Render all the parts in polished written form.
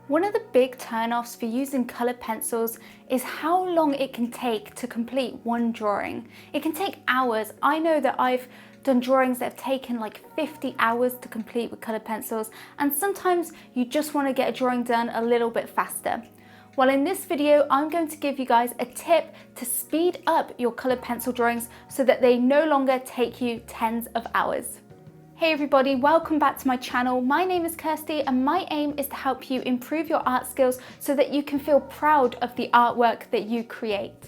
One of the big turn-offs for using colored pencils is how long it can take to complete one drawing. It can take hours. I know that I've done drawings that have taken like 50 hours to complete with colored pencils, and sometimes you just want to get a drawing done a little bit faster. Well, in this video, I'm going to give you guys a tip to speed up your colored pencil drawings so that they no longer take you tens of hours. Hey everybody, welcome back to my channel. My name is Kirsty and my aim is to help you improve your art skills so that you can feel proud of the artwork that you create.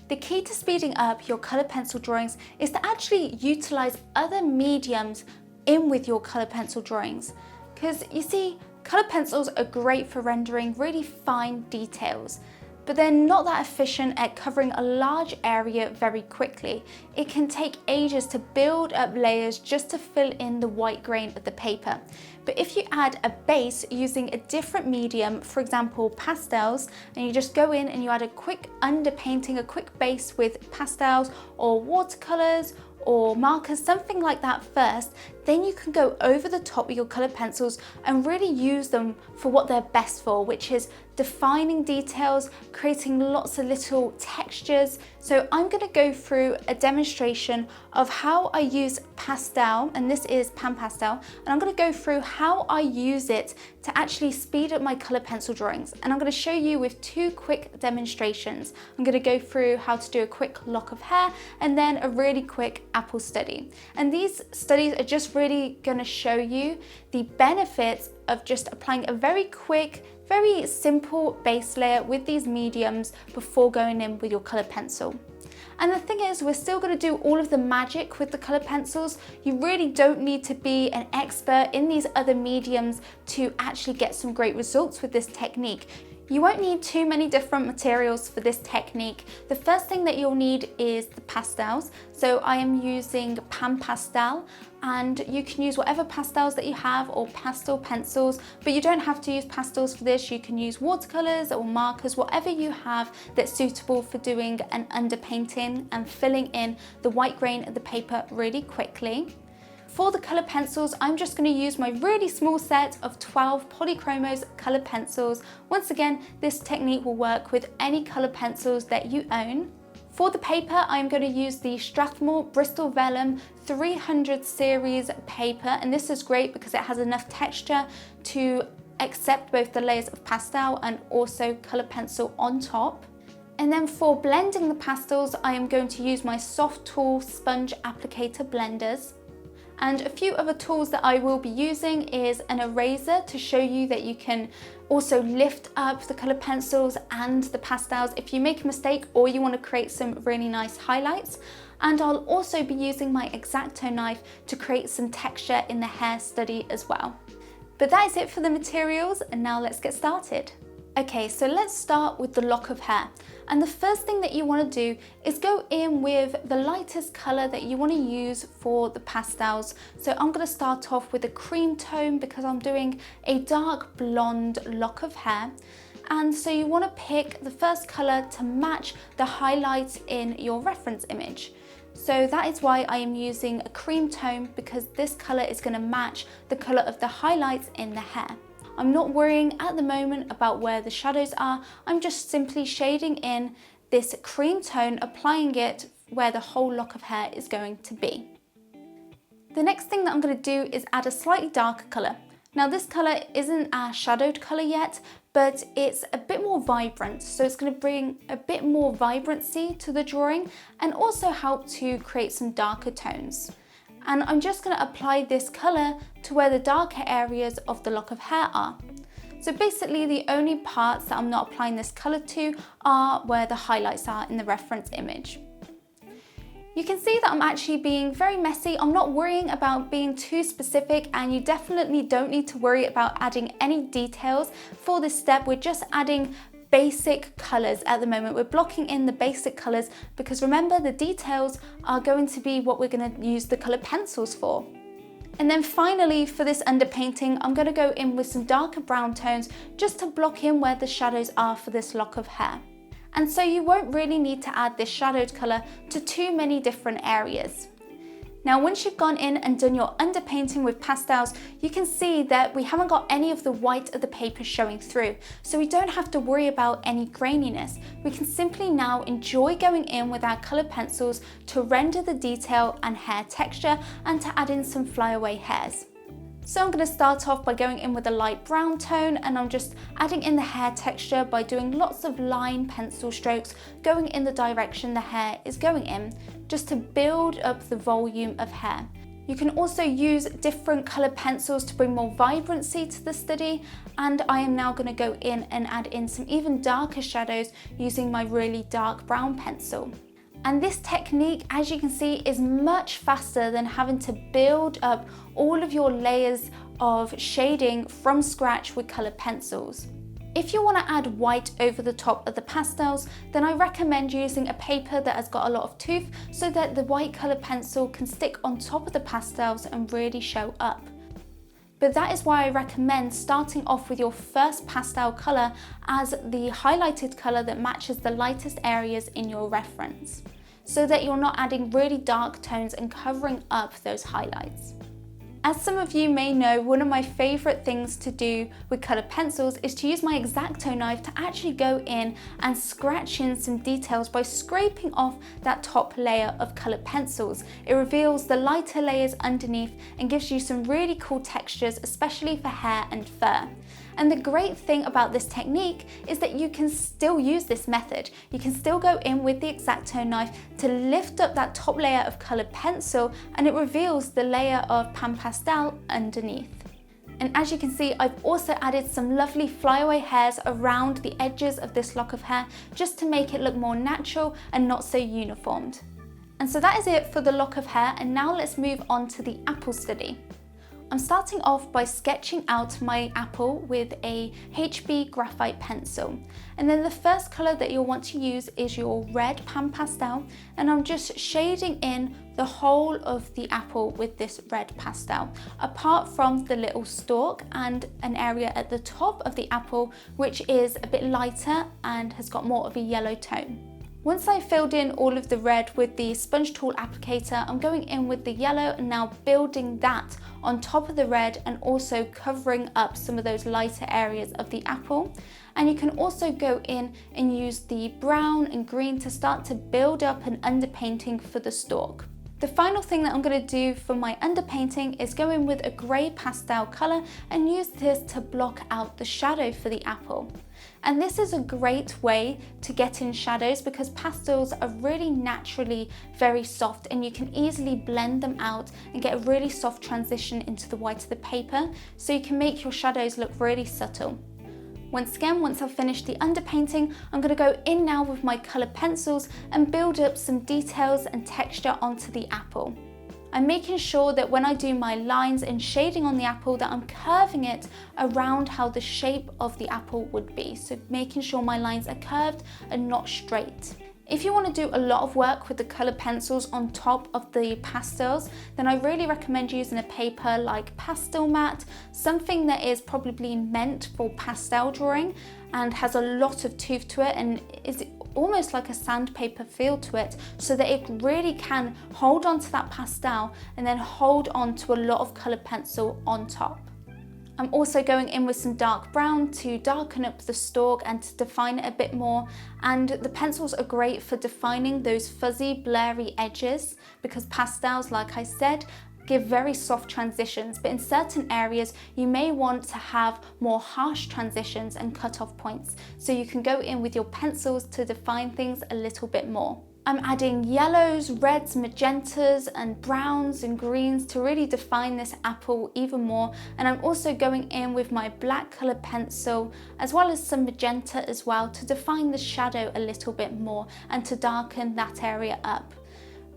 The key to speeding up your colored pencil drawings is to actually utilize other mediums in with your colored pencil drawings. Because you see, colored pencils are great for rendering really fine details, but they're not that efficient at covering a large area very quickly. It can take ages to build up layers just to fill in the white grain of the paper. But if you add a base using a different medium, for example pastels, and you just go in and you add a quick underpainting, a quick base with pastels or watercolors or markers, something like that first, then you can go over the top with your colored pencils and really use them for what they're best for, which is defining details, creating lots of little textures. So I'm going to go through a demonstration of how I use pastel, and this is pan pastel, and I'm going to go through how I use it to actually speed up my colored pencil drawings. And I'm going to show you with two quick demonstrations. I'm going to go through how to do a quick lock of hair and then a really quick apple study. And these studies are just really going to show you the benefits of just applying a very quick, very simple base layer with these mediums before going in with your colored pencil. And the thing is, we're still going to do all of the magic with the colored pencils. You really don't need to be an expert in these other mediums to actually get some great results with this technique. You won't need too many different materials for this technique. The first thing that you'll need is the pastels. So I am using pan pastel, and you can use whatever pastels that you have or pastel pencils, but you don't have to use pastels for this. You can use watercolors or markers, whatever you have that's suitable for doing an underpainting and filling in the white grain of the paper really quickly. For the colored pencils, I'm just going to use my really small set of 12 Polychromos colored pencils. Once again, this technique will work with any colored pencils that you own. For the paper, I'm going to use the Strathmore Bristol Vellum 300 series paper, and this is great because it has enough texture to accept both the layers of pastel and also colored pencil on top. And then for blending the pastels, I am going to use my Soft Tool sponge applicator blenders. And a few other tools that I will be using is an eraser to show you that you can also lift up the colored pencils and the pastels if you make a mistake or you want to create some really nice highlights. And I'll also be using my X-Acto knife to create some texture in the hair study as well. But that is it for the materials, and now let's get started. Okay, so let's start with the lock of hair. And the first thing that you want to do is go in with the lightest color that you want to use for the pastels. So I'm going to start off with a cream tone because I'm doing a dark blonde lock of hair. And so you want to pick the first color to match the highlights in your reference image. So that is why I am using a cream tone, because this color is going to match the color of the highlights in the hair. I'm not worrying at the moment about where the shadows are. I'm just simply shading in this cream tone, applying it where the whole lock of hair is going to be. The next thing that I'm going to do is add a slightly darker color. Now this color isn't a shadowed color yet, but it's a bit more vibrant. So it's going to bring a bit more vibrancy to the drawing and also help to create some darker tones. And I'm just going to apply this colour to where the darker areas of the lock of hair are. So basically the only parts that I'm not applying this colour to are where the highlights are in the reference image. You can see that I'm actually being very messy. I'm not worrying about being too specific, and you definitely don't need to worry about adding any details for this step. We're just adding basic colors at the moment. We're blocking in the basic colors because remember, the details are going to be what we're going to use the colored pencils for. And then finally, for this underpainting, I'm going to go in with some darker brown tones just to block in where the shadows are for this lock of hair. And so you won't really need to add this shadowed color to too many different areas. Now, once you've gone in and done your underpainting with pastels, you can see that we haven't got any of the white of the paper showing through, so we don't have to worry about any graininess. We can simply now enjoy going in with our colored pencils to render the detail and hair texture and to add in some flyaway hairs. So I'm going to start off by going in with a light brown tone, and I'm just adding in the hair texture by doing lots of line pencil strokes going in the direction the hair is going in, just to build up the volume of hair. You can also use different coloured pencils to bring more vibrancy to the study, and I am now going to go in and add in some even darker shadows using my really dark brown pencil. And this technique, as you can see, is much faster than having to build up all of your layers of shading from scratch with coloured pencils. If you want to add white over the top of the pastels, then I recommend using a paper that has got a lot of tooth so that the white coloured pencil can stick on top of the pastels and really show up. But that is why I recommend starting off with your first pastel colour as the highlighted colour that matches the lightest areas in your reference, so that you're not adding really dark tones and covering up those highlights. As some of you may know, one of my favourite things to do with coloured pencils is to use my X-Acto knife to actually go in and scratch in some details by scraping off that top layer of coloured pencils. It reveals the lighter layers underneath and gives you some really cool textures, especially for hair and fur. And the great thing about this technique is that you can still use this method. You can still go in with the X-Acto knife to lift up that top layer of coloured pencil, and it reveals the layer of pan pastel underneath. And as you can see, I've also added some lovely flyaway hairs around the edges of this lock of hair just to make it look more natural and not so uniformed. And so that is it for the lock of hair, and now let's move on to the apple study. I'm starting off by sketching out my apple with a HB graphite pencil, and then the first colour that you'll want to use is your red pan pastel, and I'm just shading in the whole of the apple with this red pastel, apart from the little stalk and an area at the top of the apple which is a bit lighter and has got more of a yellow tone. Once I've filled in all of the red with the sponge tool applicator, I'm going in with the yellow and now building that on top of the red and also covering up some of those lighter areas of the apple. And you can also go in and use the brown and green to start to build up an underpainting for the stalk. The final thing that I'm going to do for my underpainting is go in with a grey pastel colour and use this to block out the shadow for the apple. And this is a great way to get in shadows because pastels are really naturally very soft, and you can easily blend them out and get a really soft transition into the white of the paper, so you can make your shadows look really subtle. Once again, once I've finished the underpainting, I'm going to go in now with my coloured pencils and build up some details and texture onto the apple. I'm making sure that when I do my lines and shading on the apple that I'm curving it around how the shape of the apple would be. So making sure my lines are curved and not straight. If you want to do a lot of work with the coloured pencils on top of the pastels, then I really recommend using a paper like Pastelmat, something that is probably meant for pastel drawing and has a lot of tooth to it and is almost like a sandpaper feel to it, so that it really can hold on to that pastel and then hold on to a lot of coloured pencil on top. I'm also going in with some dark brown to darken up the stalk and to define it a bit more, and the pencils are great for defining those fuzzy blurry edges because pastels, like I said, give very soft transitions, but in certain areas you may want to have more harsh transitions and cut-off points, so you can go in with your pencils to define things a little bit more. I'm adding yellows, reds, magentas and browns and greens to really define this apple even more, and I'm also going in with my black colour pencil as well as some magenta as well to define the shadow a little bit more and to darken that area up.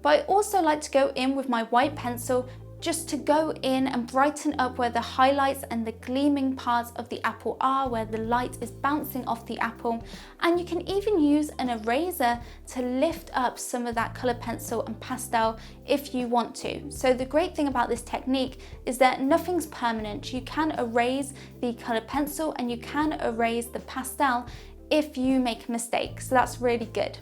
But I also like to go in with my white pencil just to go in and brighten up where the highlights and the gleaming parts of the apple are, where the light is bouncing off the apple. And you can even use an eraser to lift up some of that colored pencil and pastel if you want to. So the great thing about this technique is that nothing's permanent. You can erase the colored pencil and you can erase the pastel if you make a mistake, so that's really good.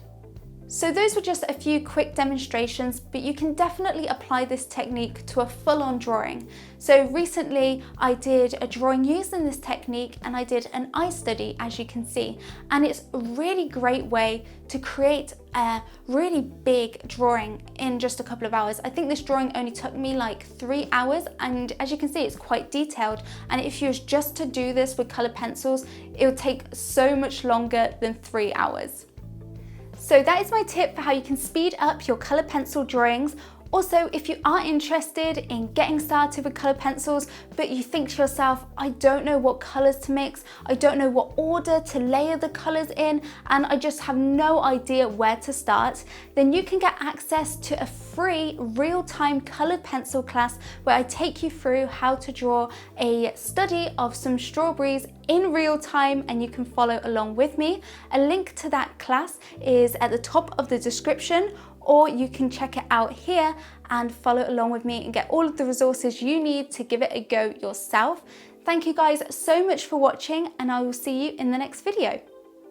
So those were just a few quick demonstrations, but you can definitely apply this technique to a full-on drawing. So recently I did a drawing using this technique and I did an eye study, as you can see, and it's a really great way to create a really big drawing in just a couple of hours. I think this drawing only took me like 3 hours, and as you can see, it's quite detailed, and if you was just to do this with colored pencils, it would take so much longer than 3 hours. So that is my tip for how you can speed up your colored pencil drawings. Also, if you are interested in getting started with colored pencils, but you think to yourself, I don't know what colors to mix, I don't know what order to layer the colors in, and I just have no idea where to start, then you can get access to a free real-time colored pencil class where I take you through how to draw a study of some strawberries in real time, and you can follow along with me. A link to that class is at the top of the description, or you can check it out here and follow along with me and get all of the resources you need to give it a go yourself. Thank you guys so much for watching, and I will see you in the next video.